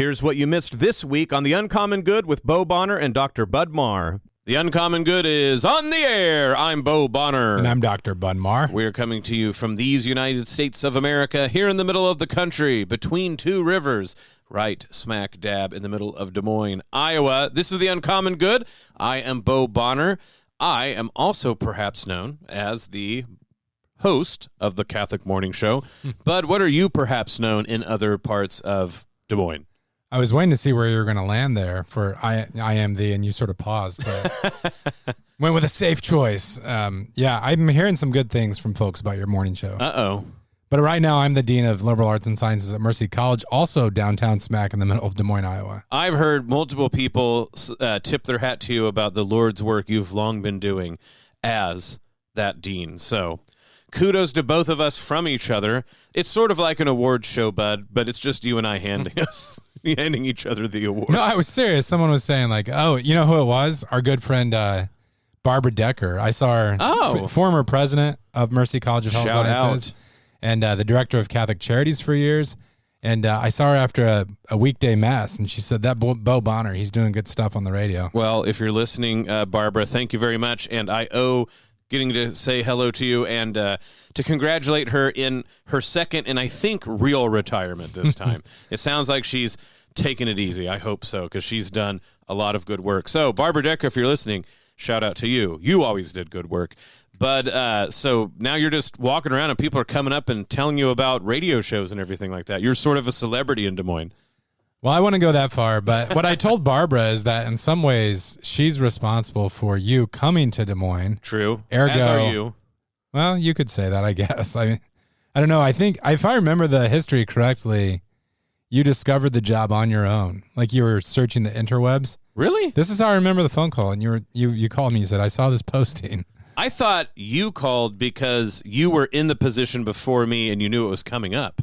Here's what you missed this week on The Uncommon Good with Bo Bonner and Dr. Bud Marr. The Uncommon Good is on the air. I'm Bo Bonner. And I'm Dr. Bud Marr. We're coming to you from these United States of America, here in the middle of the country, between two rivers, right smack dab in the middle of Des Moines, Iowa. This is The Uncommon Good. I am Bo Bonner. I am also perhaps known as the host of the Catholic Morning Show. Bud, what are you perhaps known in other parts of Des Moines? I was waiting to see where you were going to land there for I am the, and you sort of paused, but went with a safe choice. Yeah, I'm hearing some good things from folks about your morning show. Uh-oh. But right now, I'm the Dean of Liberal Arts and Sciences at Mercy College, also downtown smack in the middle of Des Moines, Iowa. I've heard multiple people tip their hat to you about the Lord's work you've long been doing as that dean. So kudos to both of us from each other. It's sort of like an award show, Bud, but it's just you and I handing each other the awards. No, I was serious. Someone was saying like, oh, you know who it was? Our good friend Barbara Decker. I saw her former president of Mercy College of Health Sciences and the director of Catholic Charities for years. And I saw her after a weekday mass, and she said that Bo Bonner, he's doing good stuff on the radio. Well, if you're listening, Barbara, thank you very much. And I owe getting to say hello to you and to congratulate her in her second and I think real retirement this time. It sounds like she's taking it easy. I hope so, because she's done a lot of good work. So, Barbara Decker, if you're listening, shout out to you. You always did good work. But so now you're just walking around and people are coming up and telling you about radio shows and everything like that. You're sort of a celebrity in Des Moines. Well, I wouldn't go that far, but what I told Barbara is that in some ways she's responsible for you coming to Des Moines. True. Ergo, as are you. Well, you could say that, I guess. I don't know. I think if I remember the history correctly, you discovered the job on your own. Like you were searching the interwebs. Really? This is how I remember the phone call, and you called me. You said, "I saw this posting." I thought you called because you were in the position before me and you knew it was coming up.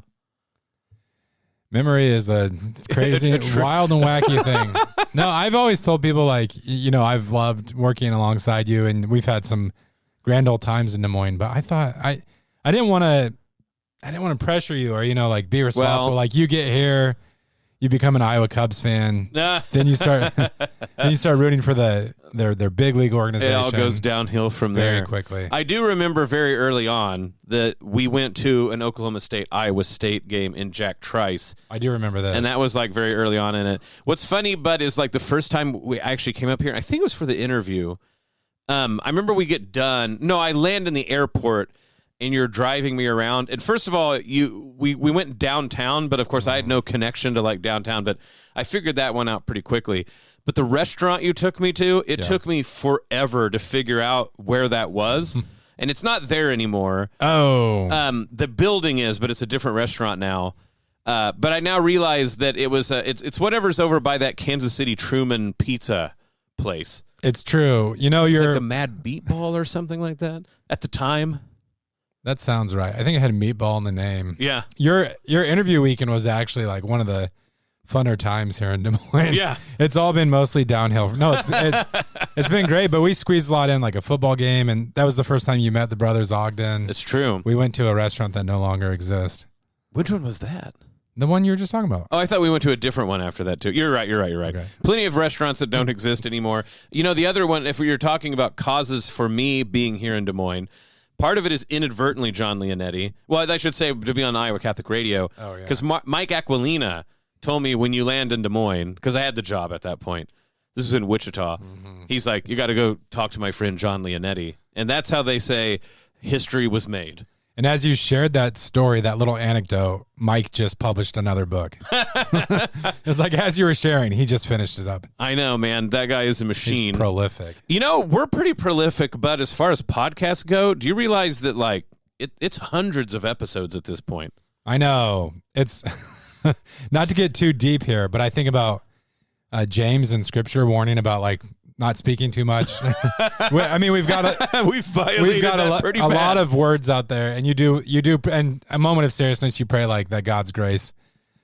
Memory is a crazy, wild and wacky thing. No, I've always told people, like, you know, I've loved working alongside you, and we've had some grand old times in Des Moines. But I thought I didn't want to pressure you or, you know, like be responsible. Like you get here, you become an Iowa Cubs fan, then you start rooting for their big league organization. It all goes downhill from there very quickly. I do remember very early on that we went to an Oklahoma State-Iowa State game in Jack Trice. I do remember that. And that was like very early on in it. What's funny, Bud, is like the first time we actually came up here, I think it was for the interview. I remember we get done. No, I land in the airport and you're driving me around. And first of all, we went downtown, but of course I had no connection to like downtown, but I figured that one out pretty quickly. But the restaurant you took me to, it took me forever to figure out where that was. And it's not there anymore. Oh. The building is, but it's a different restaurant now. But I now realize that it was it's whatever's over by that Kansas City Truman pizza place. It's true. You know, you're like the Mad Meatball or something like that at the time. That sounds right. I think it had meatball in the name. Yeah. Your interview weekend was actually like one of the funner times here in Des Moines. Yeah. It's all been mostly downhill. No, it's been great, but we squeezed a lot in, like a football game, and that was the first time you met the brothers Ogden. It's true. We went to a restaurant that no longer exists. Which one was that? The one you were just talking about. Oh, I thought we went to a different one after that, too. You're right. Okay. Plenty of restaurants that don't exist anymore. You know, the other one, if we were talking about causes for me being here in Des Moines, part of it is inadvertently John Leonetti. Well, I should say to be on Iowa Catholic Radio. Oh, yeah. Because Mike Aquilina told me when you land in Des Moines, because I had the job at that point. This was in Wichita. Mm-hmm. He's like, you got to go talk to my friend John Leonetti. And that's how they say history was made. And as you shared that story, that little anecdote, Mike just published another book. It's like as you were sharing, he just finished it up. I know, man. That guy is a machine. He's prolific. You know, we're pretty prolific, but as far as podcasts go, do you realize that like it's hundreds of episodes at this point? I know. It's not to get too deep here, but I think about James in Scripture warning about like not speaking too much. I mean, we've got a lot of words out there, and you do, and a moment of seriousness, you pray like that God's grace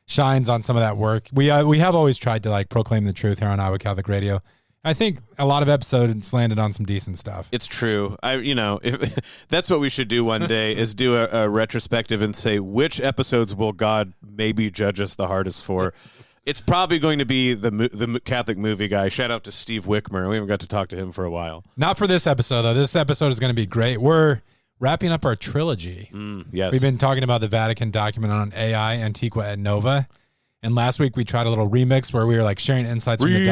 shines on some of that work. We have always tried to like proclaim the truth here on Iowa Catholic Radio. I think a lot of episodes landed on some decent stuff. It's true. If that's what we should do one day is do a retrospective and say which episodes will God maybe judge us the hardest for. It's probably going to be the Catholic movie guy. Shout out to Steve Wickmer. We haven't got to talk to him for a while. Not for this episode, though. This episode is going to be great. We're wrapping up our trilogy. Yes. We've been talking about the Vatican document on AI, Antiqua et Nova. And last week we tried a little remix where we were like sharing insights from the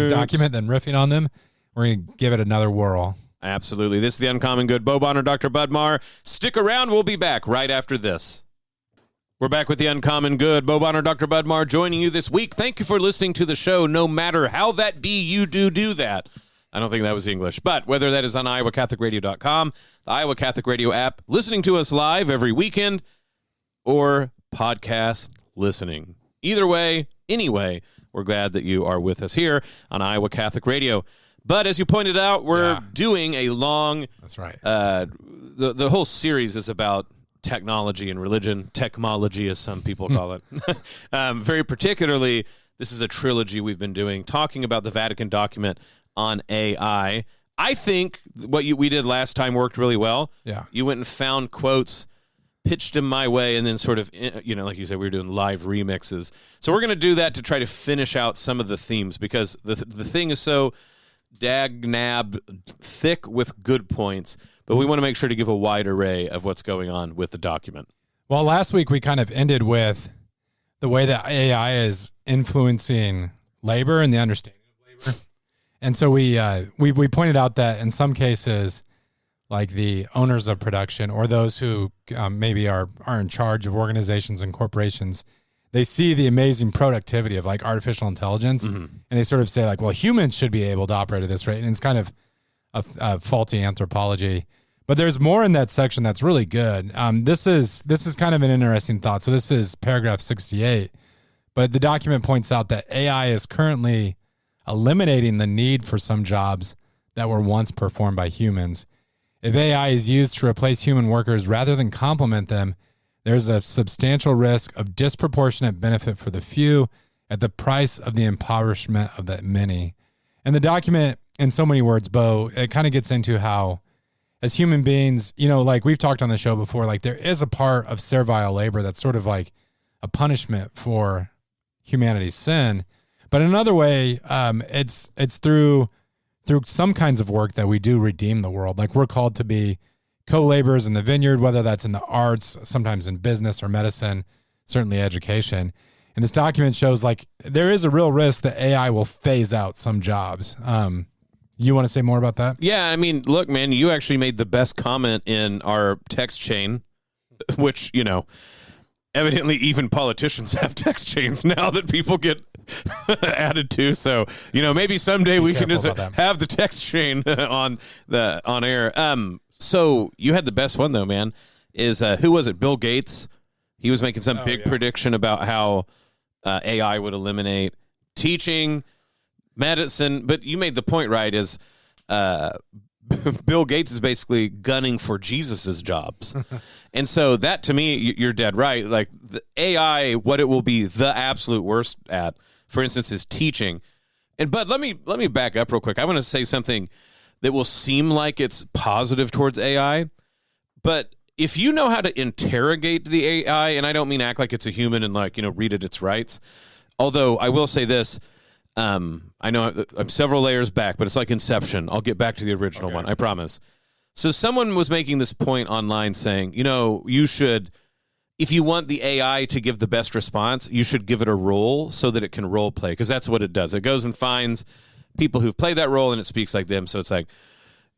document, then riffing on them. We're going to give it another whirl. Absolutely. This is The Uncommon Good. Bo Bonner, Dr. Bud Marr. Stick around. We'll be back right after this. We're back with The Uncommon Good. Bo Bonner, Dr. Bud Marr joining you this week. Thank you for listening to the show, no matter how that be you do that. I don't think that was English. But whether that is on iowacatholicradio.com, the Iowa Catholic Radio app, listening to us live every weekend, or podcast listening. Either way, anyway, we're glad that you are with us here on Iowa Catholic Radio. But as you pointed out, we're doing a long... That's right. The whole series is about technology and religion, technology as some people call it. Very particularly, this is a trilogy we've been doing, talking about the Vatican document on AI. I think what we did last time worked really well. Yeah. You went and found quotes, pitched them my way, and then sort of, like you said, we were doing live remixes. So we're going to do that to try to finish out some of the themes, because the thing is so dag-nab thick with good points, but we want to make sure to give a wide array of what's going on with the document. Well, last week we kind of ended with the way that AI is influencing labor and the understanding of labor. And so we pointed out that in some cases, like the owners of production or those who maybe are in charge of organizations and corporations, they see the amazing productivity of like artificial intelligence, and they sort of say like, well, humans should be able to operate at this rate. And it's kind of a faulty anthropology. But there's more in that section that's really good. This is kind of an interesting thought. So this is paragraph 68. But the document points out that AI is currently eliminating the need for some jobs that were once performed by humans. If AI is used to replace human workers rather than complement them, there's a substantial risk of disproportionate benefit for the few at the price of the impoverishment of the many. And the document, in so many words, Bo, it kind of gets into how, as human beings, like we've talked on the show before, like there is a part of servile labor that's sort of like a punishment for humanity's sin. But in another way, it's through some kinds of work that we do redeem the world. Like we're called to be co-laborers in the vineyard, whether that's in the arts, sometimes in business or medicine, certainly education. And this document shows like there is a real risk that AI will phase out some jobs. You want to say more about that? Yeah, I mean, look, man, you actually made the best comment in our text chain, which, evidently even politicians have text chains now that people get added to. So, maybe someday we can just have the text chain on air. So you had the best one though, man, is who was it? Bill Gates. He was making some big prediction about how AI would eliminate teaching, medicine. But you made the point right, is Bill Gates is basically gunning for Jesus's jobs. And so that, to me, you're dead right. Like the AI, what it will be the absolute worst at, for instance, is teaching. But let me back up real quick. I want to say something that will seem like it's positive towards AI, but if you know how to interrogate the AI, and I don't mean act like it's a human and read it its rights, although I will say this, I know I'm several layers back, but it's like Inception. I'll get back to the original one, I promise. So someone was making this point online saying, you should, if you want the AI to give the best response, you should give it a role so that it can role play, because that's what it does. It goes and finds people who've played that role, and it speaks like them. So it's like,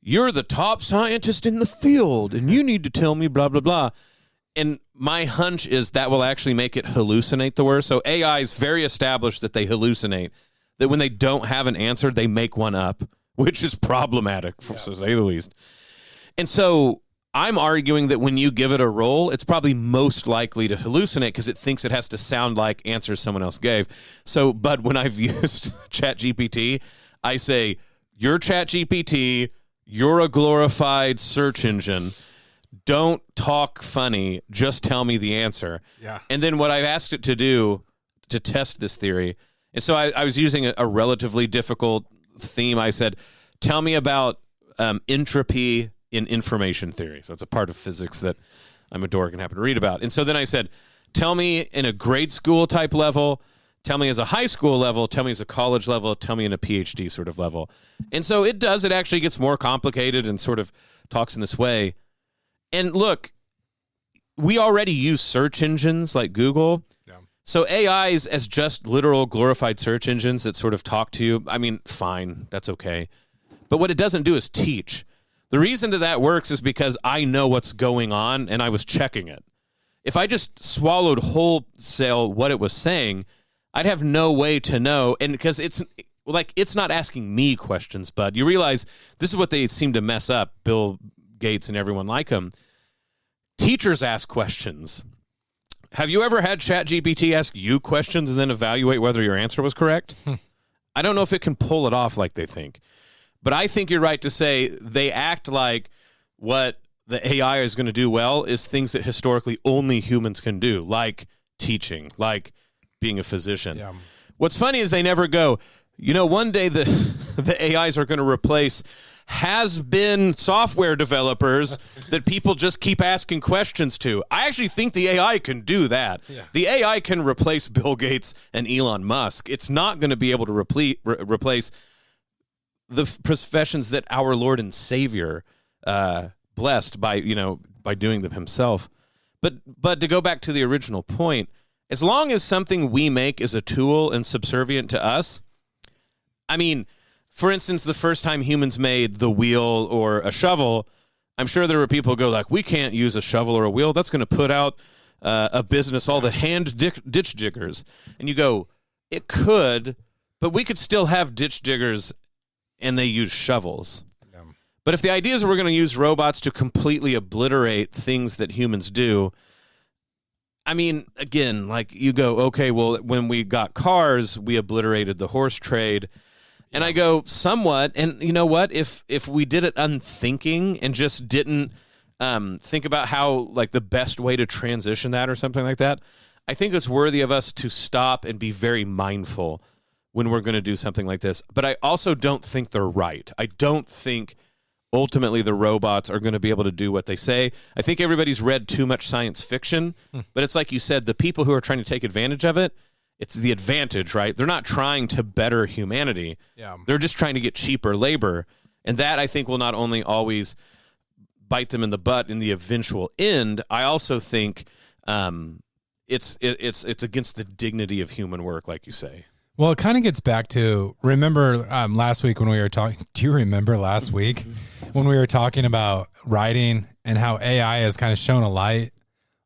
you're the top scientist in the field, and you need to tell me blah, blah, blah. And my hunch is that will actually make it hallucinate the worst. So AI is very established that they hallucinate, that when they don't have an answer, they make one up, which is problematic, to say the least. And so I'm arguing that when you give it a role, it's probably most likely to hallucinate because it thinks it has to sound like answers someone else gave. So, Bud, when I've used ChatGPT, I say, you're ChatGPT, you're a glorified search engine. Don't talk funny. Just tell me the answer. Yeah. And then what I've asked it to do to test this theory, and so I was using a relatively difficult theme. I said, tell me about entropy in information theory. So it's a part of physics that I'm a dork and happen to read about. And so then I said, tell me in a grade school type level, tell me as a high school level, tell me as a college level, tell me in a PhD sort of level. And so it actually gets more complicated and sort of talks in this way. And look, we already use search engines like Google. Yeah. So AIs as just literal glorified search engines that sort of talk to you, I mean, fine, that's okay. But what it doesn't do is teach. The reason that works is because I know what's going on and I was checking it. If I just swallowed wholesale what it was saying, I'd have no way to know. And because it's not asking me questions, bud. You realize this is what they seem to mess up, Bill Gates and everyone like him. Teachers ask questions. Have you ever had ChatGPT ask you questions and then evaluate whether your answer was correct? I don't know if it can pull it off like they think. But I think you're right to say they act like what the AI is going to do well is things that historically only humans can do, like teaching, like being a physician. Yeah. What's funny is they never go, one day the AIs are going to replace has-been software developers that people just keep asking questions to. I actually think the AI can do that. Yeah. The AI can replace Bill Gates and Elon Musk. It's not going to be able to replace the professions that our Lord and Savior blessed by doing them himself. But to go back to the original point, as long as something we make is a tool and subservient to us, I mean, for instance, the first time humans made the wheel or a shovel, I'm sure there were people who go like, we can't use a shovel or a wheel. That's going to put out a business, all the hand ditch diggers. And you go, it could, but we could still have ditch diggers and they use shovels. Yeah. But if the idea is we're going to use robots to completely obliterate things that humans do, I mean, again, like you go, okay, well, when we got cars, we obliterated the horse trade. And I go, somewhat, and you know what? If we did it unthinking and just didn't think about how, like, the best way to transition that or something like that, I think it's worthy of us to stop and be very mindful when we're going to do something like this. But I also don't think they're right. I don't think ultimately the robots are going to be able to do what they say. I think everybody's read too much science fiction, but it's like you said, the people who are trying to take advantage of it, it's the advantage, right? They're not trying to better humanity. Yeah. They're just trying to get cheaper labor. And that, I think, will not only always bite them in the butt in the eventual end, I also think it's against the dignity of human work, like you say. Well, it kind of gets back to, remember last week when we were talking, do you remember last week when we were talking about writing and how AI has kind of shown a light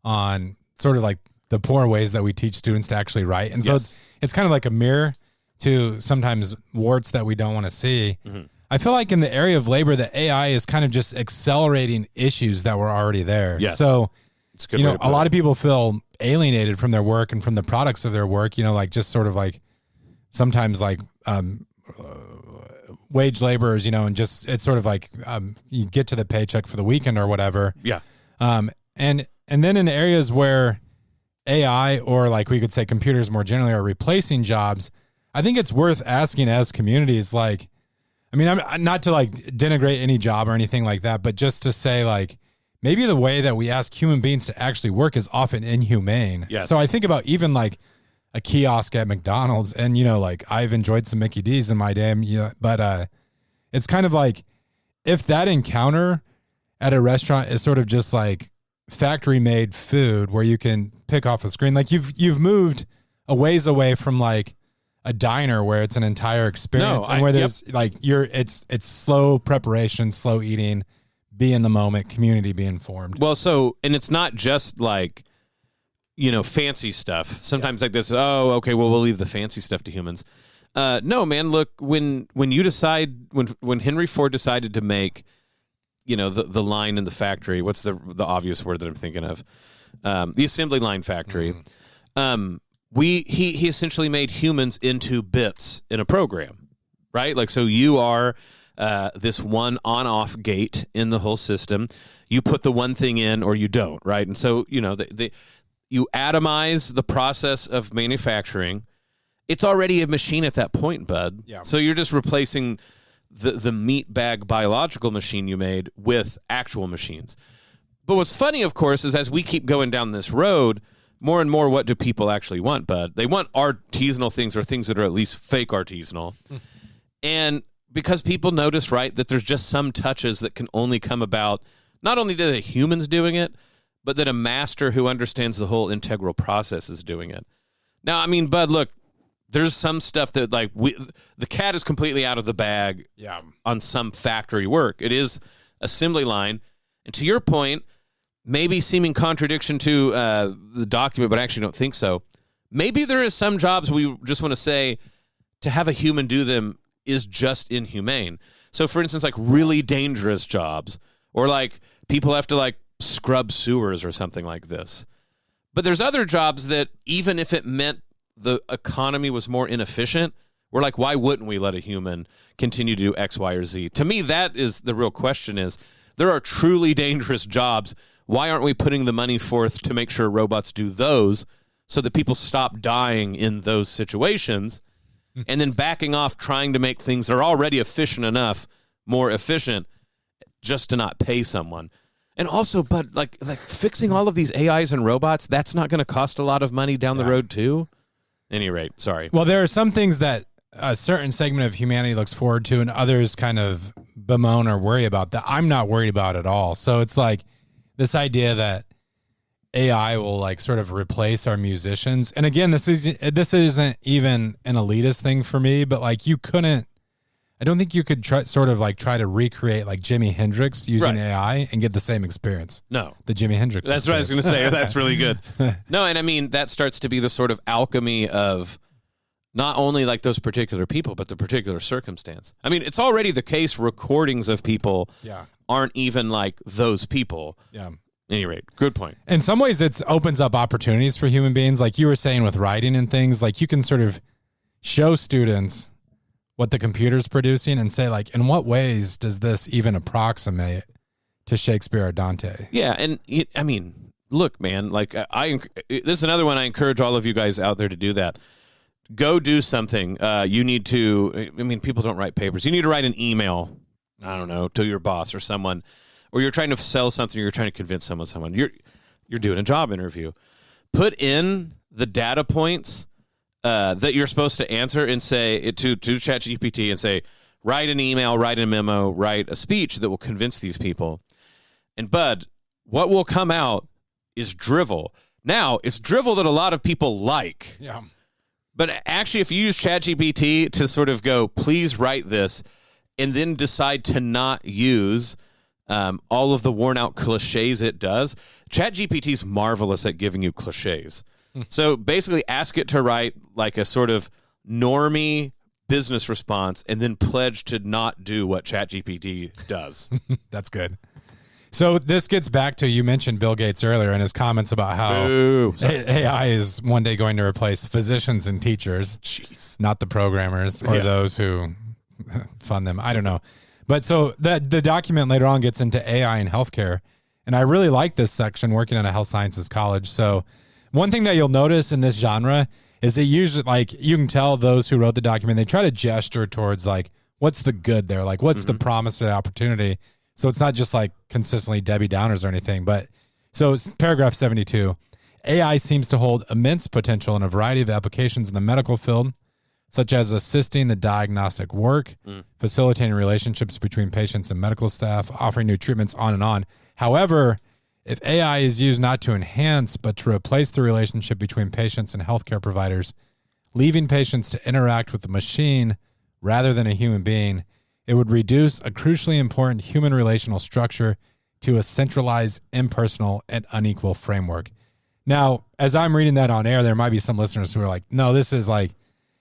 on sort of like the poor ways that we teach students to actually write. And so it's kind of like a mirror to sometimes warts that we don't want to see. Mm-hmm. I feel like in the area of labor, the AI is kind of just accelerating issues that were already there. Yes. So, it's good, a lot of people feel alienated from their work and from the products of their work, like just sort of like sometimes like wage laborers, and just, it's sort of like you get to the paycheck for the weekend or whatever. Yeah. And then in areas where AI, or like we could say computers more generally, are replacing jobs, I think it's worth asking as communities, like, I mean, I'm not to like denigrate any job or anything like that, but just to say like, maybe the way that we ask human beings to actually work is often inhumane. Yes. So I think about even like a kiosk at McDonald's, and, like I've enjoyed some Mickey D's in my day, but it's kind of like if that encounter at a restaurant is sort of just like factory made food where you can pick off a screen, like you've moved a ways away from like a diner where it's an entire experience and where there's like it's slow preparation, slow eating, be in the moment, community being formed. Well, so, and it's not just like, fancy stuff. Sometimes like this, we'll leave the fancy stuff to humans. No, man, look, when you decide, when Henry Ford decided to make, the line in the factory, what's the obvious word that I'm thinking of? The assembly line factory. He essentially made humans into bits in a program, right? Like, so you are this one on-off gate in the whole system. You put the one thing in or you don't, right? And so, you atomize the process of manufacturing. It's already a machine at that point, bud. Yeah. So you're just replacing the meat bag biological machine you made with actual machines. But what's funny, of course, is as we keep going down this road, more and more, what do people actually want, bud? They want artisanal things, or things that are at least fake artisanal. And because people notice, right, that there's just some touches that can only come about, not only to the humans doing it, but that a master who understands the whole integral process is doing it. Now, I mean, bud, look, there's some stuff that, like, the cat is completely out of the bag on some factory work. It is assembly line. And to your point, maybe seeming contradiction to the document, but I actually don't think so. Maybe there is some jobs we just want to say to have a human do them is just inhumane. So, for instance, like really dangerous jobs, or like people have to like scrub sewers or something like this. But there's other jobs that even if it meant the economy was more inefficient, we're like, why wouldn't we let a human continue to do X, Y, or Z? To me, that is the real question is, there are truly dangerous jobs. Why aren't we putting the money forth to make sure robots do those so that people stop dying in those situations, and then backing off trying to make things that are already efficient enough more efficient just to not pay someone? And also, but like fixing all of these AIs and robots, that's not going to cost a lot of money down the road too? Any rate, sorry. Well, there are some things that a certain segment of humanity looks forward to and others kind of bemoan or worry about that I'm not worried about at all. So it's like this idea that AI will like sort of replace our musicians. And again, this isn't even an elitist thing for me, but like I don't think you could try to recreate like Jimi Hendrix using AI and get the same experience. No. The Jimi Hendrix. That's what I was going to say. That's really good. No, and I mean, that starts to be the sort of alchemy of not only like those particular people, but the particular circumstance. I mean, it's already the case recordings of people aren't even like those people. Yeah. At any rate, good point. In some ways, it opens up opportunities for human beings. Like you were saying with writing and things, like you can sort of show students what the computer's producing and say, like, in what ways does this even approximate to Shakespeare or Dante? Yeah, and I mean, look, man, like this is another one I encourage all of you guys out there to do that. Go do something. You need to, I mean, people don't write papers. You need to write an email, I don't know, to your boss or someone, or you're trying to sell something, or you're trying to convince someone. You're doing a job interview. Put in the data points that you're supposed to answer and say it to ChatGPT and say, write an email, write a memo, write a speech that will convince these people. And bud, what will come out is drivel. Now, it's drivel that a lot of people like. Yeah. But actually, if you use ChatGPT to sort of go, please write this, and then decide to not use all of the worn out cliches it does, ChatGPT is marvelous at giving you cliches. So basically ask it to write like a sort of normie business response and then pledge to not do what ChatGPT does. That's good. So this gets back to, you mentioned Bill Gates earlier and his comments about how AI is one day going to replace physicians and teachers. Jeez. Not the programmers or those who fund them. I don't know. But so the document later on gets into AI in healthcare. And I really like this section working at a health sciences college. So one thing that you'll notice in this genre is it usually, like, you can tell those who wrote the document, they try to gesture towards like, what's the good there? Like, what's the promise of the opportunity? So it's not just like consistently Debbie Downers or anything, but so it's paragraph 72. AI seems to hold immense potential in a variety of applications in the medical field, such as assisting the diagnostic work, facilitating relationships between patients and medical staff, offering new treatments, on and on. However, if AI is used not to enhance, but to replace the relationship between patients and healthcare providers, leaving patients to interact with the machine rather than a human being, it would reduce a crucially important human relational structure to a centralized, impersonal, and unequal framework. Now, as I'm reading that on air, there might be some listeners who are like, no, this is like,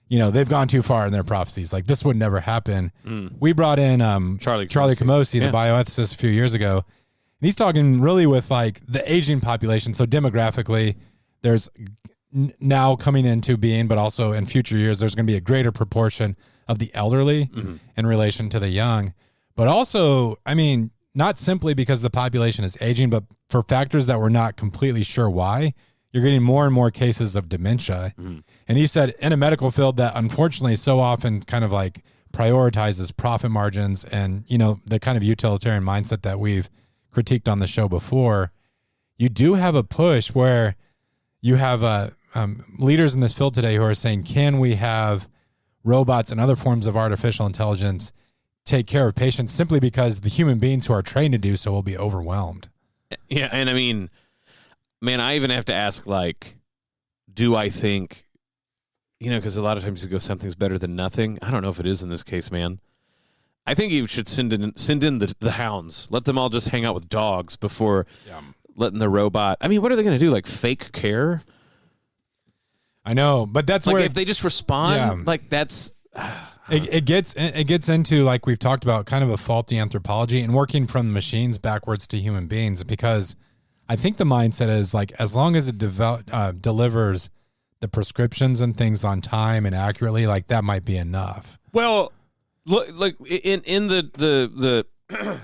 they've gone too far in their prophecies. Like, this would never happen. We brought in Charlie Camosi, the bioethicist, a few years ago. And he's talking really with like the aging population. So demographically, there's now coming into being, but also in future years, there's going to be a greater proportion of the elderly in relation to the young. But also, I mean, not simply because the population is aging, but for factors that we're not completely sure why, you're getting more and more cases of dementia. And he said in a medical field that unfortunately so often kind of like prioritizes profit margins and, the kind of utilitarian mindset that we've critiqued on the show before, you do have a push where, you have leaders in this field today who are saying, can we have robots and other forms of artificial intelligence take care of patients simply because the human beings who are trained to do so will be overwhelmed? Yeah, and I mean, man, I even have to ask, like, do I think, because a lot of times you go, something's better than nothing. I don't know if it is in this case, man. I think you should send in the hounds. Let them all just hang out with dogs before letting the robot. I mean, what are they going to do? Like fake care? I know, but that's like where if they just respond, like that's it gets into, like we've talked about, kind of a faulty anthropology and working from machines backwards to human beings, because I think the mindset is like, as long as it delivers the prescriptions and things on time and accurately, like that might be enough. Well, look, like in the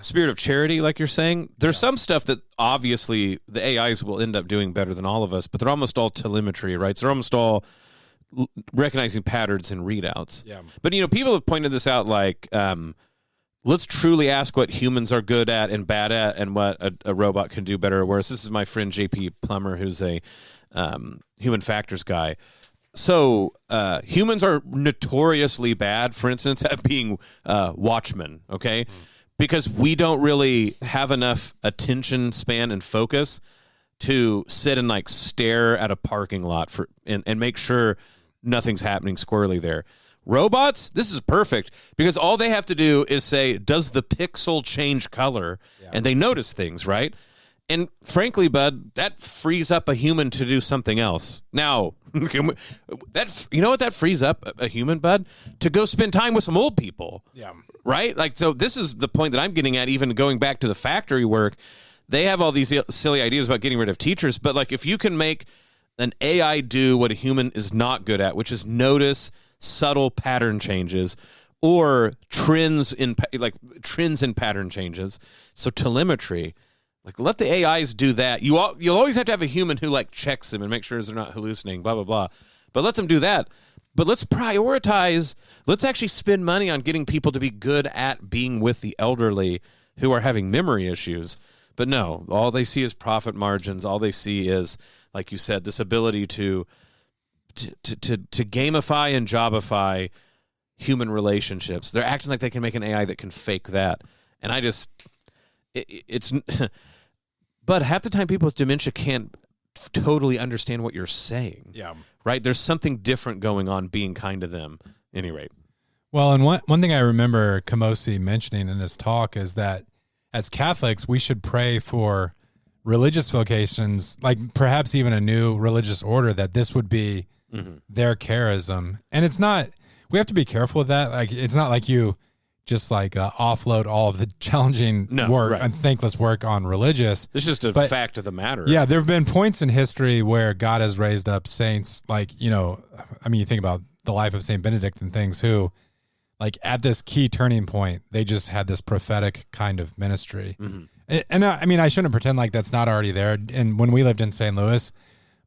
spirit of charity, like you're saying, there's some stuff that obviously the AIs will end up doing better than all of us, but they're almost all telemetry, right? So they're almost all recognizing patterns and readouts. Yeah. But, people have pointed this out, like, let's truly ask what humans are good at and bad at and what a robot can do better or worse. This is my friend JP Plummer, who's a human factors guy. So humans are notoriously bad, for instance, at being watchmen, okay? Because we don't really have enough attention span and focus to sit and like stare at a parking lot and make sure nothing's happening squirrely there. Robots, this is perfect because all they have to do is say, does the pixel change color? Yeah. And they notice things, right? And frankly, bud, that frees up a human to do something else. Now, you know what that frees up a human, bud? To go spend time with some old people. Yeah. Right? Like, so this is the point that I'm getting at, even going back to the factory work. They have all these silly ideas about getting rid of teachers, but like if you can make an AI do what a human is not good at, which is notice subtle pattern changes or trends in pattern changes. So telemetry, like let the AIs do that. You'll always have to have a human who like checks them and make sure they're not hallucinating, blah, blah, blah. But let them do that. But let's prioritize. Let's actually spend money on getting people to be good at being with the elderly who are having memory issues. But no, all they see is profit margins. All they see is, like you said, this ability to gamify and jobify human relationships. They're acting like they can make an AI that can fake that. And it's but half the time people with dementia can't totally understand what you're saying. Yeah. Right? There's something different going on being kind to them. At any rate. Well, and one thing I remember Camosi mentioning in his talk is that as Catholics, we should pray for religious vocations, like perhaps even a new religious order, that this would be their charism. And it's not, we have to be careful with that. Like, it's not like you just like offload all of the challenging work and thankless work on religious. It's just a fact of the matter. Yeah, there have been points in history where God has raised up saints, like, you think about the life of St. Benedict and things, who, like, at this key turning point, they just had this prophetic kind of ministry. And I shouldn't pretend like that's not already there. And when we lived in St. Louis,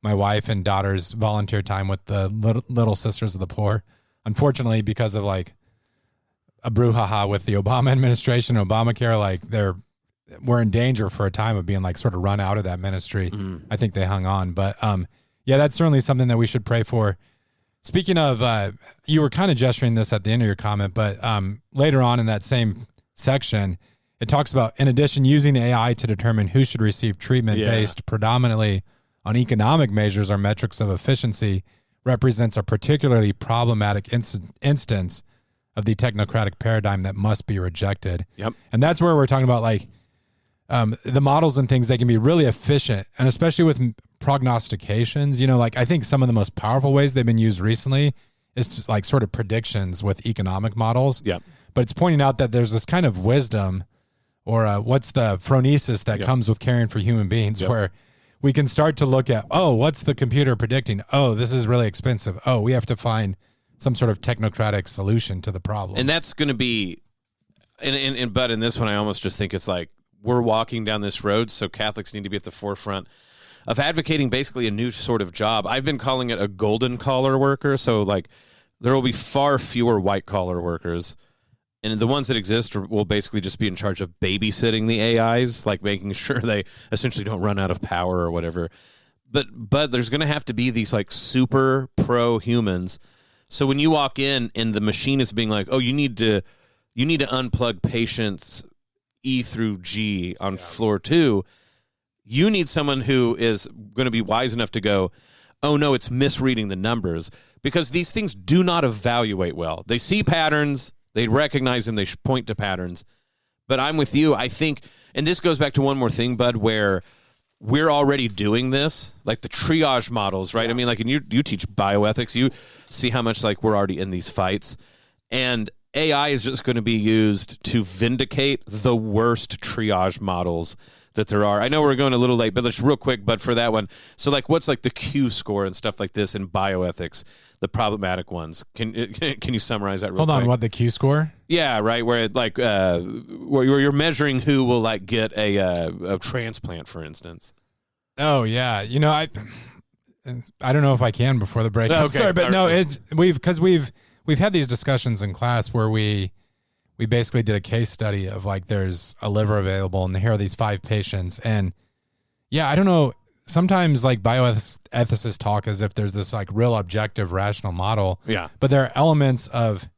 my wife and daughters volunteered time with the Little Sisters of the Poor. Unfortunately, because of like a brouhaha with the Obama administration, Obamacare, like we're in danger for a time of being like sort of run out of that ministry. I think they hung on, but yeah, that's certainly something that we should pray for. Speaking of, you were kind of gesturing this at the end of your comment, but later on in that same section, it talks about, in addition, using AI to determine who should receive treatment based predominantly on economic measures or metrics of efficiency represents a particularly problematic instance of the technocratic paradigm that must be rejected. Yep. And that's where we're talking about, like, the models and things, they can be really efficient, and especially with prognostications, like I think some of the most powerful ways they've been used recently is to, like, sort of predictions with economic models. Yeah. But it's pointing out that there's this kind of wisdom, or what's the phronesis that comes with caring for human beings, where we can start to look at, what's the computer predicting? Oh, this is really expensive. Oh, we have to find some sort of technocratic solution to the problem. And that's going to be, but in this one, I almost just think it's like, we're walking down this road, so Catholics need to be at the forefront of advocating basically a new sort of job. I've been calling it a golden collar worker. So like there will be far fewer white collar workers, and the ones that exist will basically just be in charge of babysitting the AIs, like making sure they essentially don't run out of power or whatever. But there's going to have to be these like super pro humans. So when you walk in and the machine is being like, oh, you need to unplug patients E through G on floor 2, you need someone who is going to be wise enough to go, oh no, it's misreading the numbers, because these things do not evaluate well. They see patterns, they recognize them, they point to patterns. But I'm with you. I think, and this goes back to one more thing, Bud, where we're already doing this, like the triage models, right? Yeah. I mean, like, and you teach bioethics, you see how much like we're already in these fights, and AI is just going to be used to vindicate the worst triage models that there are. I know we're going a little late, but let's real quick, but for that one. So like what's like the Q score and stuff like this in bioethics, the problematic ones. Can you summarize that real quick? Hold on, what, the Q score? Yeah, right, where it like where you're measuring who will like get a transplant, for instance. Oh yeah. You know, I don't know if I can before the break. Okay. I'm sorry, but no, we've had these discussions in class where we basically did a case study of like there's a liver available and here are these 5 patients. And yeah, I don't know. Sometimes like bioethicists talk as if there's this like real objective rational model. Yeah. But there are elements of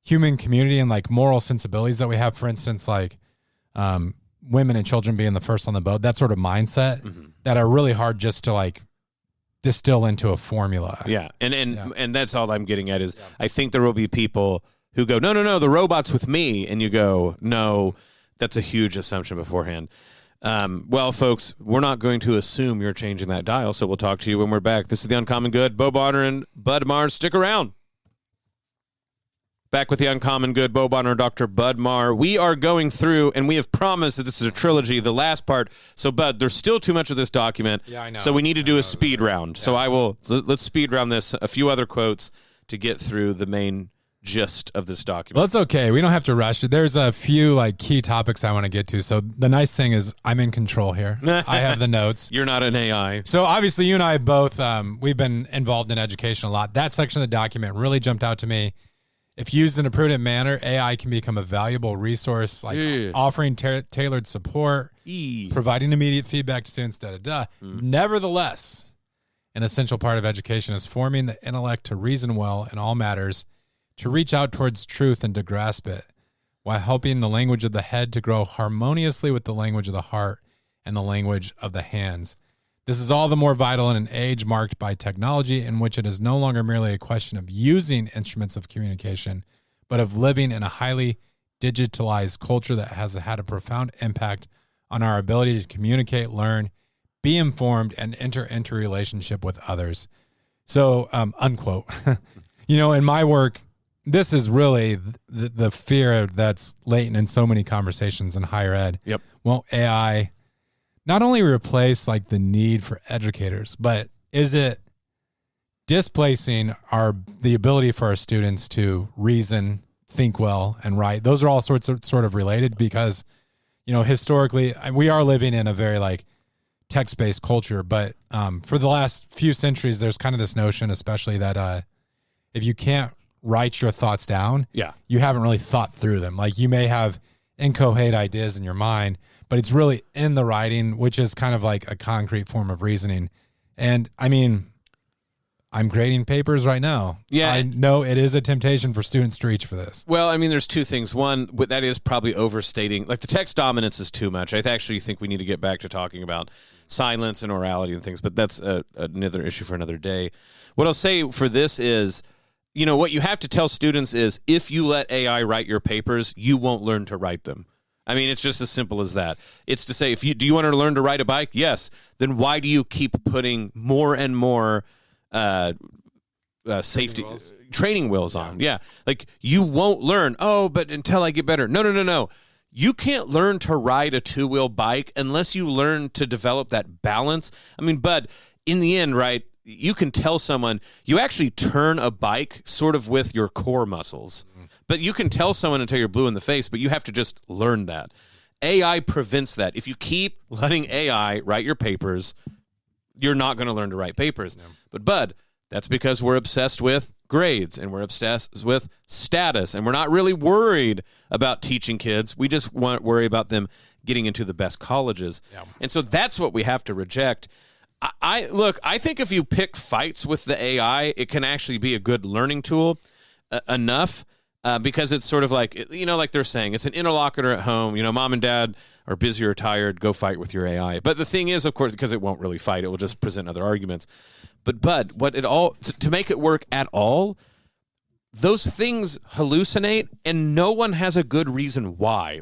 human community and like moral sensibilities that we have. For instance, like women and children being the first on the boat, that sort of mindset that are really hard just to like distill into a formula. Yeah. And that's all I'm getting at is I think there will be people who go, no, the robot's with me. And you go, no, that's a huge assumption beforehand. Well, folks, we're not going to assume you're changing that dial, so we'll talk to you when we're back. This is The Uncommon Good. Bo Bonner and Bud Marr. Stick around. Back with The Uncommon Good, Bo Bonner, Dr. Bud Marr. We are going through, and we have promised that this is a trilogy, the last part. So, Bud, there's still too much of this document. Yeah, I know. So we need to do a speed round. Yeah. So let's speed round this, a few other quotes to get through the main gist of this document. Well, it's okay. We don't have to rush it. There's a few like key topics I want to get to. So the nice thing is I'm in control here. I have the notes. You're not an AI. So obviously you and I both, we've been involved in education a lot. That section of the document really jumped out to me. If used in a prudent manner, AI can become a valuable resource, like offering tailored support, providing immediate feedback to students, Nevertheless, an essential part of education is forming the intellect to reason well in all matters, to reach out towards truth and to grasp it, while helping the language of the head to grow harmoniously with the language of the heart and the language of the hands. This is all the more vital in an age marked by technology in which it is no longer merely a question of using instruments of communication, but of living in a highly digitalized culture that has had a profound impact on our ability to communicate, learn, be informed, and enter into relationship with others. So, unquote. You know, in my work, this is really the fear that's latent in so many conversations in higher ed. Yep. Won't AI not only replace like the need for educators, but is it displacing the ability for our students to reason, think well, and write? Those are all sort of related because, you know, historically we are living in a very like text-based culture, but for the last few centuries, there's kind of this notion, especially that if you can't write your thoughts down, you haven't really thought through them. Like you may have inchoate ideas in your mind, but it's really in the writing, which is kind of like a concrete form of reasoning. And I mean, I'm grading papers right now. Yeah. I know it is a temptation for students to reach for this. Well, I mean, there's two things. One, that is probably overstating, like the text dominance is too much. I actually think we need to get back to talking about silence and orality and things, but that's another issue for another day. What I'll say for this is, you know, what you have to tell students is if you let AI write your papers, you won't learn to write them. I mean, it's just as simple as that. It's to say, do you want to learn to ride a bike? Yes. Then why do you keep putting more and more safety training wheels on? Yeah. Like you won't learn. Oh, but until I get better. No. You can't learn to ride a 2-wheel bike unless you learn to develop that balance. I mean, Bud, in the end, right, you can tell someone you actually turn a bike sort of with your core muscles. But you can tell someone until you're blue in the face, but you have to just learn that. AI prevents that. If you keep letting AI write your papers, you're not going to learn to write papers. No. But, Bud, that's because we're obsessed with grades and we're obsessed with status, and we're not really worried about teaching kids. We just worry about them getting into the best colleges. Yeah. And so that's what we have to reject. I think if you pick fights with the AI, it can actually be a good learning tool enough because it's sort of like, like they're saying, it's an interlocutor at home. Mom and dad are busy or tired, go fight with your AI. But the thing is, of course, because it won't really fight, it will just present other arguments. But to make it work at all, those things hallucinate, and no one has a good reason why.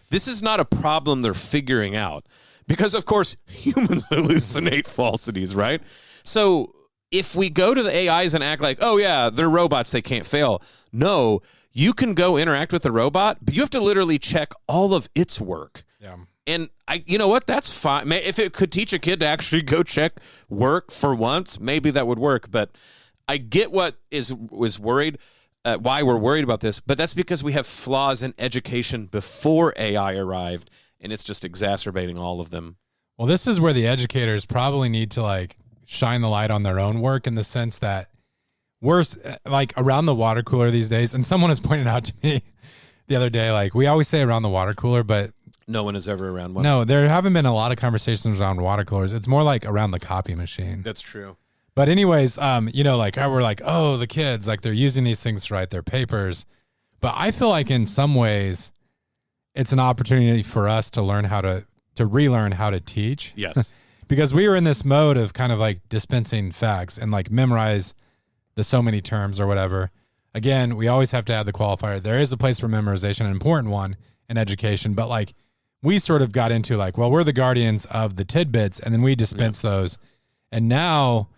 This is not a problem they're figuring out. Because, of course, humans hallucinate falsities, right? So if we go to the AIs and act like, oh, yeah, they're robots, they can't fail. No, you can go interact with the robot, but you have to literally check all of its work. Yeah. And you know what? That's fine. If it could teach a kid to actually go check work for once, maybe that would work. But I get what was worried, why we're worried about this, but that's because we have flaws in education before AI arrived. And it's just exacerbating all of them. Well, this is where the educators probably need to shine the light on their own work, in the sense that we're around the water cooler these days. And someone has pointed out to me the other day, we always say around the water cooler, but no one is ever around one. No, there haven't been a lot of conversations around water coolers. It's more like around the copy machine. That's true. But anyways, how we're oh, the kids, they're using these things to write their papers. But I feel like in some ways, it's an opportunity for us to learn how to relearn how to teach. Yes. Because we were in this mode of kind of dispensing facts and memorize the so many terms or whatever. Again, we always have to add the qualifier. There is a place for memorization, an important one in education, but we sort of got into we're the guardians of the tidbits, and then we dispense those. And now,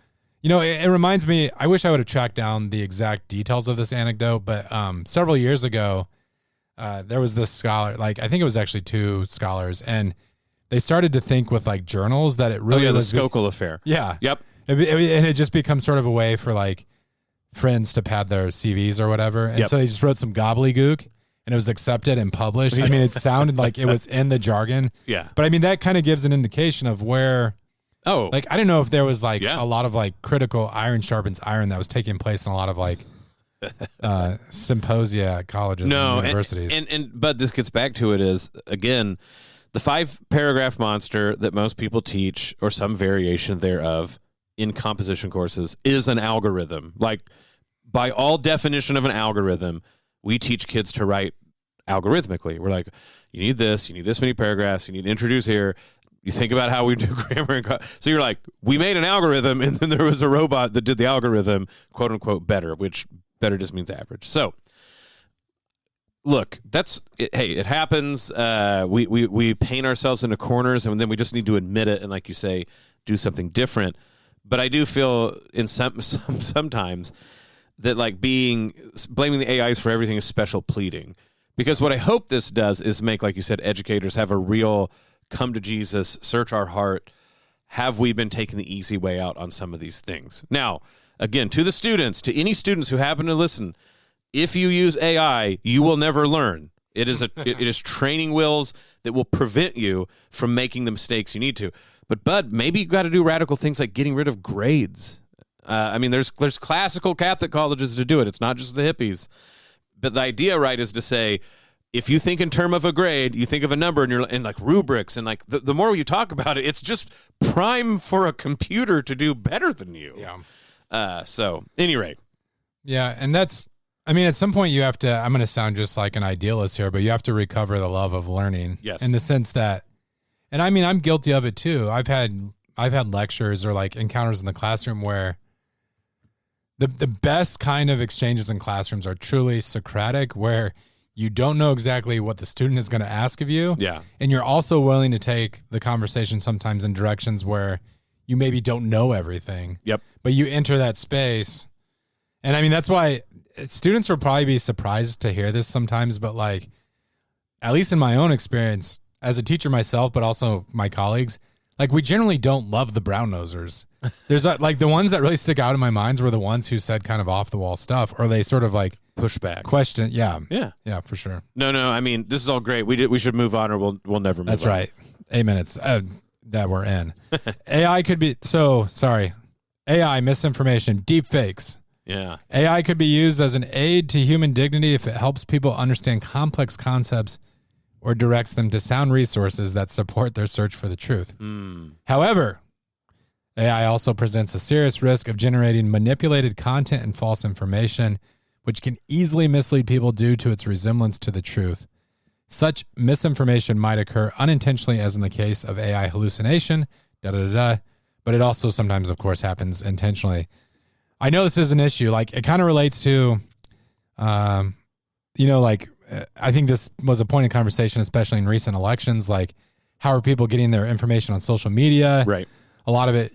it reminds me, I wish I would have tracked down the exact details of this anecdote, but several years ago, there was this scholar, I think it was actually two scholars, and they started to think with journals that it really was the Skokel affair. Yeah. Yep. And it just becomes sort of a way for friends to pad their CVs or whatever. And so they just wrote some gobbledygook, and it was accepted and published. I mean, it sounded like it was in the jargon. Yeah. But I mean, that kind of gives an indication of where, I don't know if there was a lot of critical iron sharpens iron that was taking place in a lot of symposia at colleges and universities. But this gets back to it is, again, the 5-paragraph monster that most people teach, or some variation thereof, in composition courses is an algorithm. By all definition of an algorithm, we teach kids to write algorithmically. We're you need this many paragraphs, you need to introduce here, you think about how we do grammar. So you're we made an algorithm, and then there was a robot that did the algorithm, quote unquote, better, which better just means average. So, look, it happens. We paint ourselves into corners, and then we just need to admit it and, like you say, do something different. But I do feel in sometimes that blaming the AIs for everything is special pleading. Because what I hope this does is make, like you said, educators have a real come to Jesus, search our heart. Have we been taking the easy way out on some of these things? Now, again, to the students, to any students who happen to listen, if you use AI, you will never learn. It is training wheels that will prevent you from making the mistakes you need to. But Bud, maybe you got to do radical things like getting rid of grades. There's classical Catholic colleges to do it. It's not just the hippies. But the idea, right, is to say, if you think in terms of a grade, you think of a number, and you're in rubrics, and the more you talk about it, it's just prime for a computer to do better than you. Yeah. So, any rate. Yeah, and that's, at some point you have to, I'm going to sound just like an idealist here, but you have to recover the love of learning. Yes. In the sense that, and I'm guilty of it too. I've had lectures or encounters in the classroom where the best kind of exchanges in classrooms are truly Socratic, where you don't know exactly what the student is going to ask of you. Yeah. And you're also willing to take the conversation sometimes in directions where you maybe don't know everything. Yep. But you enter that space. And that's why students will probably be surprised to hear this sometimes, but at least in my own experience as a teacher myself, but also my colleagues, we generally don't love the brown nosers. There's the ones that really stick out in my minds were the ones who said kind of off the wall stuff, or they sort of push back, question. Yeah. Yeah, for sure. No. This is all great. We should move on, or we'll never move on. That's right. 8 minutes that we're in. AI could be sorry. AI misinformation, deep fakes. Yeah. AI could be used as an aid to human dignity if it helps people understand complex concepts or directs them to sound resources that support their search for the truth. However, AI also presents a serious risk of generating manipulated content and false information, which can easily mislead people due to its resemblance to the truth. Such misinformation might occur unintentionally, as in the case of AI hallucination, but it also sometimes, of course, happens intentionally. I know this is an issue. Like, it kind of relates to, I think this was a point of conversation, especially in recent elections. Like, how are people getting their information on social media? Right. A lot of it,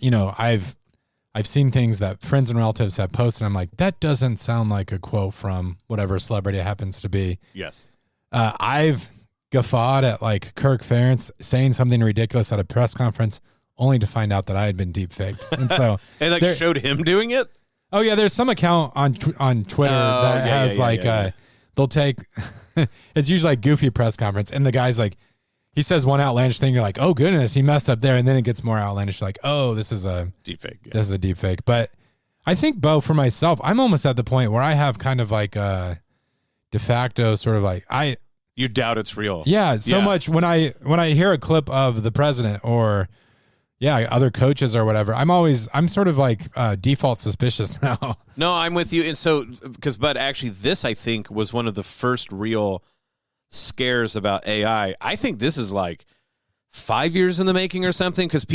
I've seen things that friends and relatives have posted. I'm like, that doesn't sound like a quote from whatever celebrity it happens to be. Yes. I've guffawed at like Kirk Ferentz saying something ridiculous at a press conference only to find out that I had been deepfaked. And so and like showed him doing it? Oh yeah, there's some account on Twitter that has they'll take it's usually like goofy press conference, and the guy's like, he says one outlandish thing, you're like, oh goodness, he messed up there, and then it gets more outlandish, like, oh, this is a deepfake. Yeah. This is a deepfake. But I think, Bo, for myself, I'm almost at the point where I have kind of like a de facto sort of like you doubt it's real. Yeah, so much when I hear a clip of the president or other coaches or whatever, I'm sort of like default suspicious now. No, I'm with you. And so, but actually this, I think, was one of the first real scares about AI. I think this is like 5 years in the making or something, because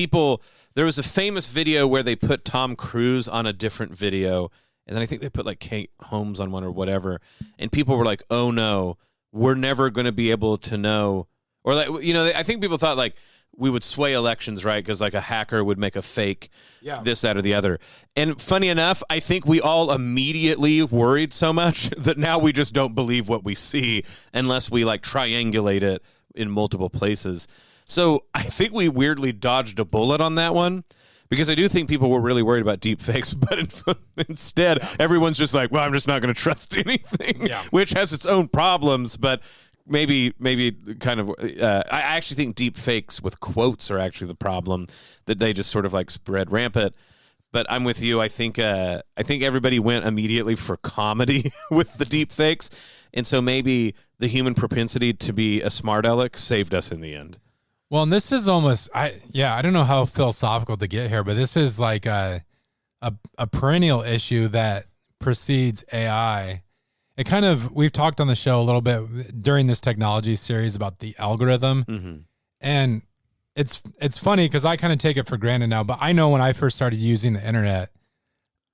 there was a famous video where they put Tom Cruise on a different video, and then I think they put like Kate Holmes on one or whatever, and people were like, oh no, we're never going to be able to know. Or like, I think people thought like we would sway elections, right? Because like a hacker would make a fake this, that, or the other. And funny enough, I think we all immediately worried so much that now we just don't believe what we see unless we like triangulate it in multiple places. So I think we weirdly dodged a bullet on that one, because I do think people were really worried about deep fakes, but instead everyone's just like, well, I'm just not going to trust anything, which has its own problems, but maybe kind of I actually think deep fakes with quotes are actually the problem, that they just sort of like spread rampant. But I'm with you. I think everybody went immediately for comedy with the deep fakes, and so maybe the human propensity to be a smart aleck saved us in the end. Well, and this is almost I don't know how philosophical to get here, but this is like a perennial issue that precedes AI. It kind of, we've talked on the show a little bit during this technology series about the algorithm, and it's funny because I kind of take it for granted now, but I know when I first started using the internet,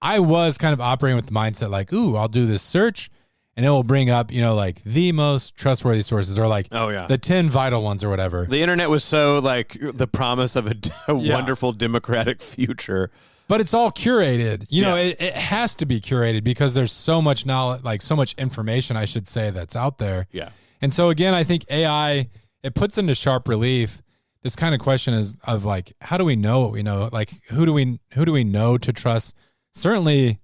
I was kind of operating with the mindset like, ooh, I'll do this search and it will bring up, like the most trustworthy sources, or like the 10 vital ones or whatever. The internet was so like the promise of a wonderful democratic future. But it's all curated. It has to be curated because there's so much knowledge, like so much information, I should say, that's out there. Yeah. And so again, I think AI, it puts into sharp relief this kind of question of like, how do we know what we know? Like, who do we know to trust? Certainly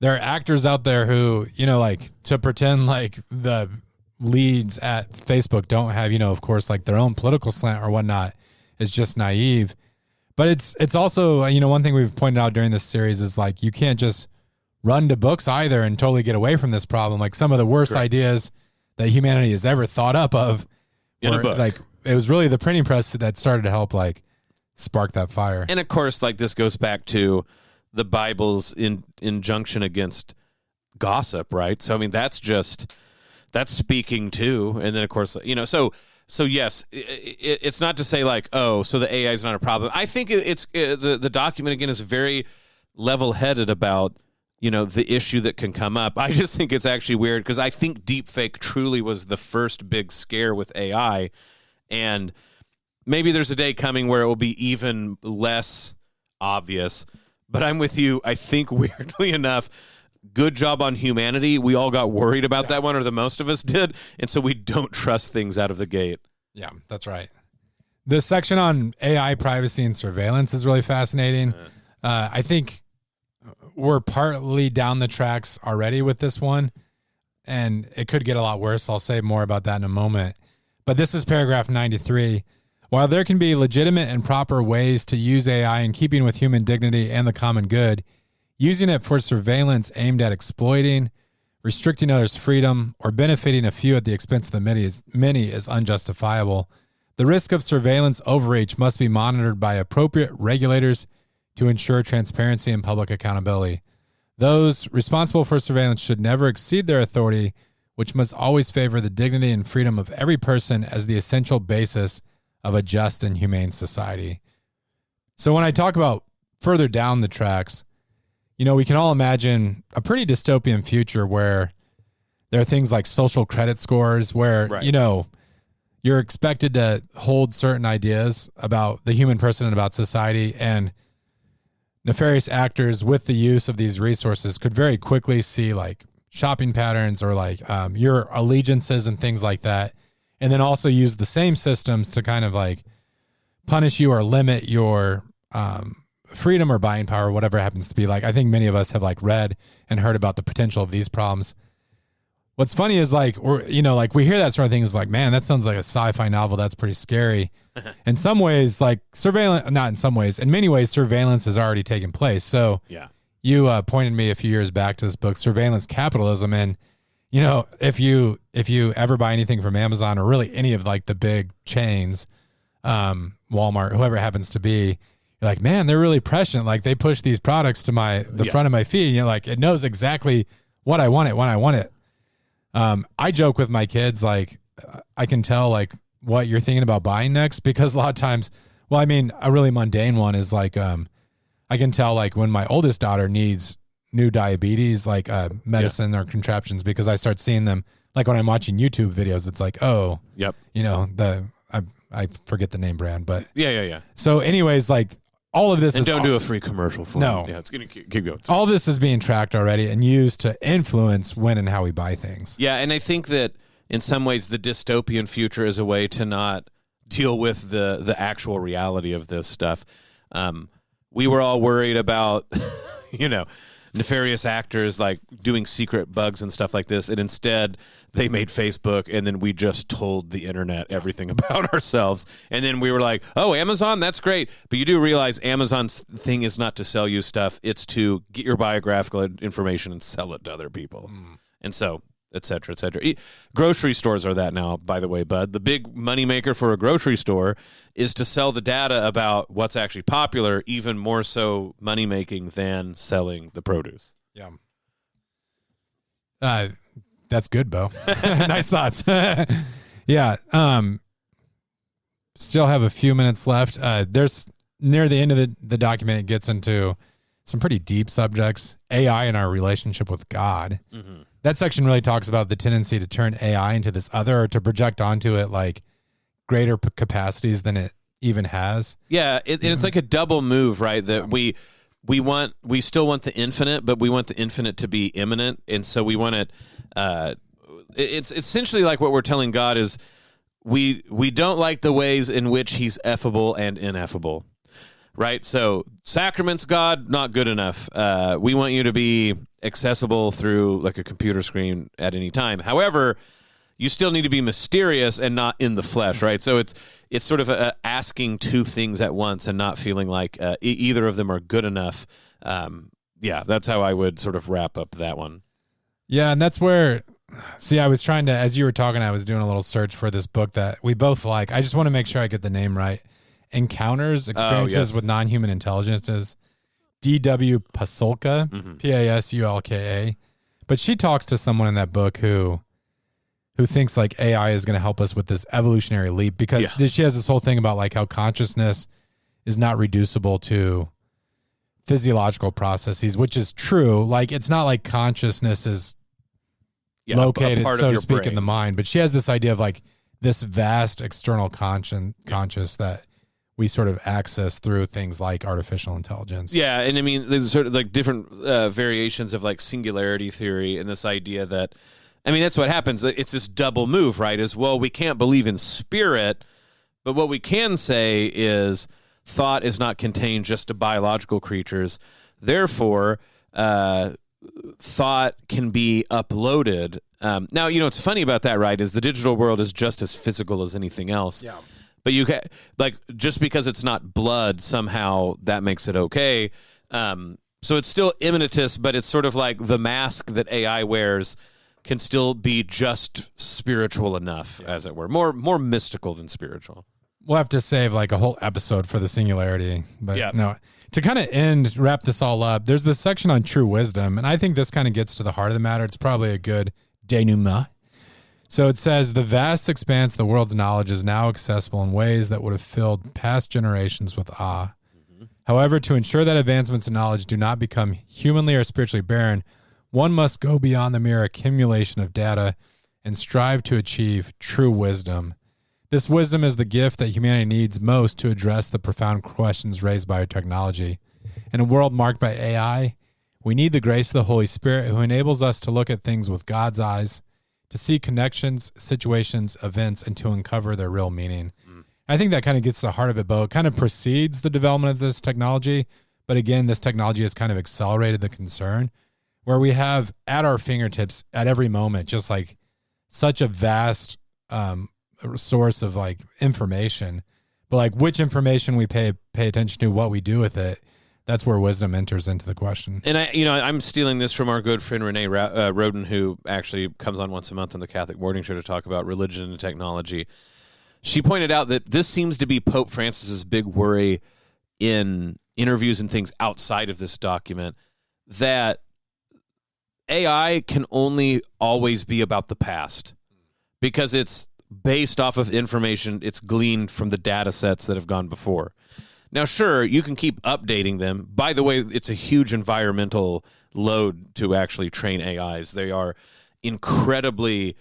there are actors out there who, like, to pretend like the leads at Facebook don't have, of course, like their own political slant or whatnot is just naive. But it's also, one thing we've pointed out during this series is like, you can't just run to books either and totally get away from this problem. Like some of the worst ideas that humanity has ever thought up of in a book. Like, it was really the printing press that started to help like spark that fire. And of course, like this goes back to the Bible's injunction against gossip, right? So, I mean, that's speaking too. And then of course, so yes, it's not to say like, oh, so the AI is not a problem. I think the document again is very level-headed about the issue that can come up. I just think it's actually weird because I think deepfake truly was the first big scare with AI, and maybe there's a day coming where it will be even less obvious. But I'm with you. I think weirdly enough, good job on humanity. We all got worried about that one, or the most of us did, and so we don't trust things out of the gate. Yeah, that's right. The section on AI privacy and surveillance is really fascinating. I think we're partly down the tracks already with this one, and it could get a lot worse. I'll say more about that in a moment. But this is paragraph 93. While there can be legitimate and proper ways to use AI in keeping with human dignity and the common good, using it for surveillance aimed at exploiting, restricting others' freedom, or benefiting a few at the expense of the many is unjustifiable. The risk of surveillance overreach must be monitored by appropriate regulators, to ensure transparency and public accountability. Those responsible for surveillance should never exceed their authority, which must always favor the dignity and freedom of every person as the essential basis of a just and humane society. So when I talk about further down the tracks, we can all imagine a pretty dystopian future where there are things like social credit scores where, you're expected to hold certain ideas about the human person and about society, and nefarious actors with the use of these resources could very quickly see like shopping patterns or like your allegiances and things like that, and then also use the same systems to kind of like punish you or limit your freedom or buying power, whatever it happens to be. Like, I think many of us have like read and heard about the potential of these problems. What's funny is like, we hear that sort of thing is like, man, that sounds like a sci-fi novel. That's pretty scary. In some ways, like not in some ways, in many ways, surveillance has already taken place. So you pointed me a few years back to this book, Surveillance Capitalism. And, if you ever buy anything from Amazon or really any of like the big chains, Walmart, whoever it happens to be, you're like, man, they're really prescient. Like they push these products to the front of my feed. And like, it knows exactly what I want it when I want it. I joke with my kids, like, I can tell like what you're thinking about buying next, because a lot of times, a really mundane one is like, I can tell like when my oldest daughter needs new diabetes, like medicine or contraptions, because I start seeing them like when I'm watching YouTube videos, it's like, oh, I forget the name brand, but yeah. So anyways, like all of this and don't do a free commercial for no. Yeah, it's going to keep going. All this is being tracked already and used to influence when and how we buy things. Yeah, and I think that in some ways the dystopian future is a way to not deal with the actual reality of this stuff. We were all worried about, nefarious actors like doing secret bugs and stuff like this, and instead they made Facebook, and then we just told the internet everything about ourselves, and then we were like, oh, Amazon, that's great, but you do realize Amazon's thing is not to sell you stuff, it's to get your biographical information and sell it to other people. And so et cetera, et cetera. Grocery stores are that now, by the way, bud. The big moneymaker for a grocery store is to sell the data about what's actually popular, even more so money-making than selling the produce. Yeah. That's good, Bo. Nice thoughts. Yeah. Still have a few minutes left. There's near the end of the document, it gets into some pretty deep subjects. AI and our relationship with God. Mm-hmm. That section really talks about the tendency to turn AI into this other, or to project onto it like greater capacities than it even has. Yeah, it's like a double move, right? That we still want the infinite, but we want the infinite to be imminent, and so we want it. It's essentially like what we're telling God is we don't like the ways in which He's effable and ineffable, right? So sacraments, God, not good enough. We want you to be accessible through like a computer screen at any time. However, you still need to be mysterious and not in the flesh, right? So it's sort of asking two things at once and not feeling like either of them are good enough. Yeah, that's how I would sort of wrap up that one. Yeah, and that's where, I was trying to, as you were talking, I was doing a little search for this book that we both like. I just want to make sure I get the name right. Encounters, Experiences with Non-Human Intelligences. D.W. Pasulka, Pasulka. But she talks to someone in that book who thinks like AI is going to help us with this evolutionary leap, because she has this whole thing about like how consciousness is not reducible to physiological processes, which is true. Like, it's not like consciousness is located, so to speak, in the mind, but she has this idea of like this vast external conscious that we sort of access through things like artificial intelligence. Yeah, and I mean, there's sort of like different variations of like singularity theory, and this idea that, I mean, that's what happens. It's this double move, right? Is, well, we can't believe in spirit, but what we can say is thought is not contained just to biological creatures. Therefore, thought can be uploaded. Now, what's funny about that, right, is the digital world is just as physical as anything else. Yeah. But just because it's not blood, somehow that makes it okay. So it's still immanentist, but it's sort of like the mask that AI wears can still be just spiritual enough, as it were. More mystical than spiritual. We'll have to save like a whole episode for the singularity. But no, To kind of wrap this all up, there's this section on true wisdom, and I think this kind of gets to the heart of the matter. It's probably a good denouement. So it says, the vast expanse of the world's knowledge is now accessible in ways that would have filled past generations with awe. However, to ensure that advancements in knowledge do not become humanly or spiritually barren, one must go beyond the mere accumulation of data and strive to achieve true wisdom. This wisdom is the gift that humanity needs most to address the profound questions raised by our technology. In a world marked by AI, we need the grace of the Holy Spirit who enables us to look at things with God's eyes, to see connections, situations, events, and to uncover their real meaning. I think that kind of gets to the heart of it, Bo. It kind of precedes the development of this technology, but again, this technology has kind of accelerated the concern, where we have at our fingertips at every moment just like such a vast source of like information, but like which information we pay attention to, what we do with it, that's where wisdom enters into the question. And I'm stealing this from our good friend Renee Roden, who actually comes on once a month on the Catholic Morning Show to talk about religion and technology. She pointed out that this seems to be Pope Francis's big worry in interviews and things outside of this document, that AI can only always be about the past because it's based off of information it's gleaned from the data sets that have gone before. Now, sure, you can keep updating them. By the way, it's a huge environmental load to actually train AIs. They are incredibly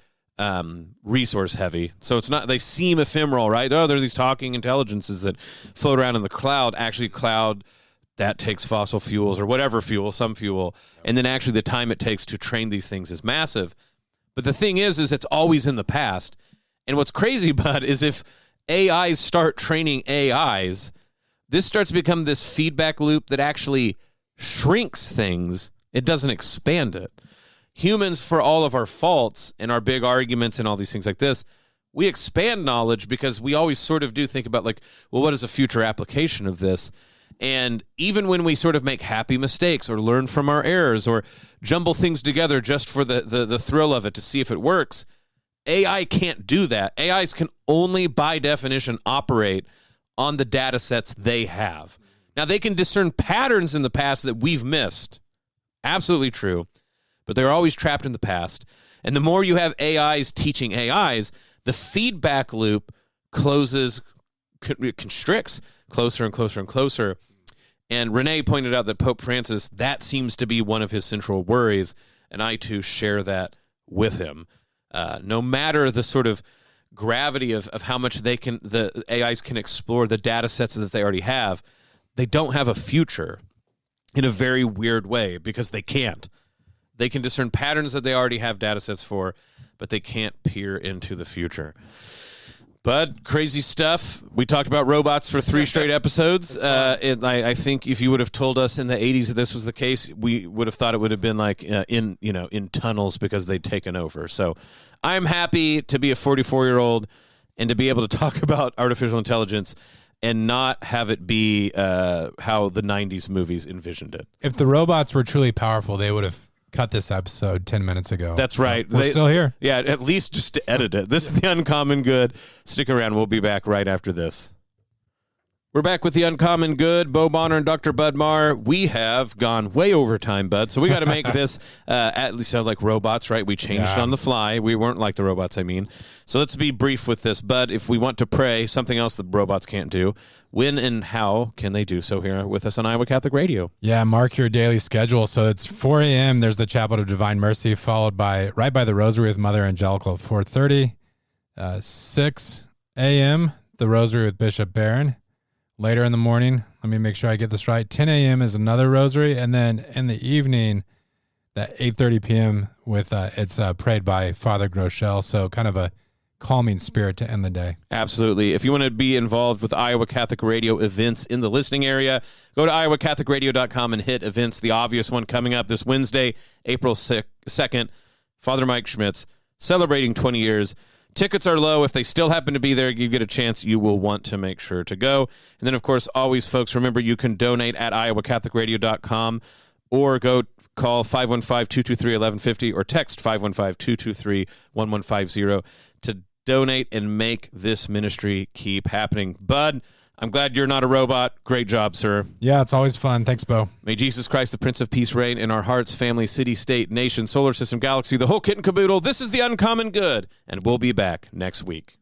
resource heavy. So it's not, they seem ephemeral, right? Oh, there are these talking intelligences that float around in the cloud. Actually, cloud, that takes fossil fuels or whatever fuel, some fuel. And then actually the time it takes to train these things is massive. But the thing is it's always in the past. And what's crazy about it is if AIs start training AIs, this starts to become this feedback loop that actually shrinks things. It doesn't expand it. Humans, for all of our faults and our big arguments and all these things like this, we expand knowledge because we always sort of do think about like, well, what is a future application of this? And even when we sort of make happy mistakes or learn from our errors or jumble things together just for the thrill of it to see if it works, AI can't do that. AIs can only, by definition, operate on the data sets they have. Now, they can discern patterns in the past that we've missed. Absolutely true. But they're always trapped in the past. And the more you have AIs teaching AIs, the feedback loop constricts closer and closer and closer. And Renee pointed out that Pope Francis, that seems to be one of his central worries, and I too share that with him. No matter the sort of gravity of how much the AIs can explore the data sets that they already have, they don't have a future in a very weird way because they can't. They can discern patterns that they already have data sets for, but they can't peer into the future. But crazy stuff. We talked about robots for 3 straight episodes. I think if you would have told us in the 80s that this was the case, we would have thought it would have been like in tunnels because they'd taken over. So I'm happy to be a 44-year-old and to be able to talk about artificial intelligence and not have it be how the 90s movies envisioned it. If the robots were truly powerful, they would have cut this episode 10 minutes ago. That's right. We're still here. Yeah, at least just to edit it. This is the Uncommon Good. Stick around. We'll be back right after this. We're back with the Uncommon Good, Bo Bonner and Dr. Bud Marr. We have gone way over time, Bud, so we got to make this at least sound like robots, right? We changed on the fly. We weren't like the robots, I mean. So let's be brief with this, Bud. If we want to pray, something else that robots can't do, when and how can they do so here with us on Iowa Catholic Radio? Yeah, mark your daily schedule. So it's 4 a.m. There's the Chaplet of Divine Mercy, followed by right by the Rosary with Mother Angelica at 4:30. 6 a.m., the Rosary with Bishop Barron. Later in the morning, let me make sure I get this right, 10 a.m. is another rosary, and then in the evening, at 8:30 p.m., with it's prayed by Father Groeschel, so kind of a calming spirit to end the day. Absolutely. If you want to be involved with Iowa Catholic Radio events in the listening area, go to iowacatholicradio.com and hit events. The obvious one coming up this Wednesday, April 2nd, Father Mike Schmitz, celebrating 20 years. Tickets are low. If they still happen to be there, you get a chance. You will want to make sure to go. And then, of course, always, folks, remember you can donate at iowacatholicradio.com or go call 515-223-1150 or text 515-223-1150 to donate and make this ministry keep happening. Bud, I'm glad you're not a robot. Great job, sir. Yeah, it's always fun. Thanks, Bo. May Jesus Christ, the Prince of Peace, reign in our hearts, family, city, state, nation, solar system, galaxy, the whole kit and caboodle. This is the Uncommon Good, and we'll be back next week.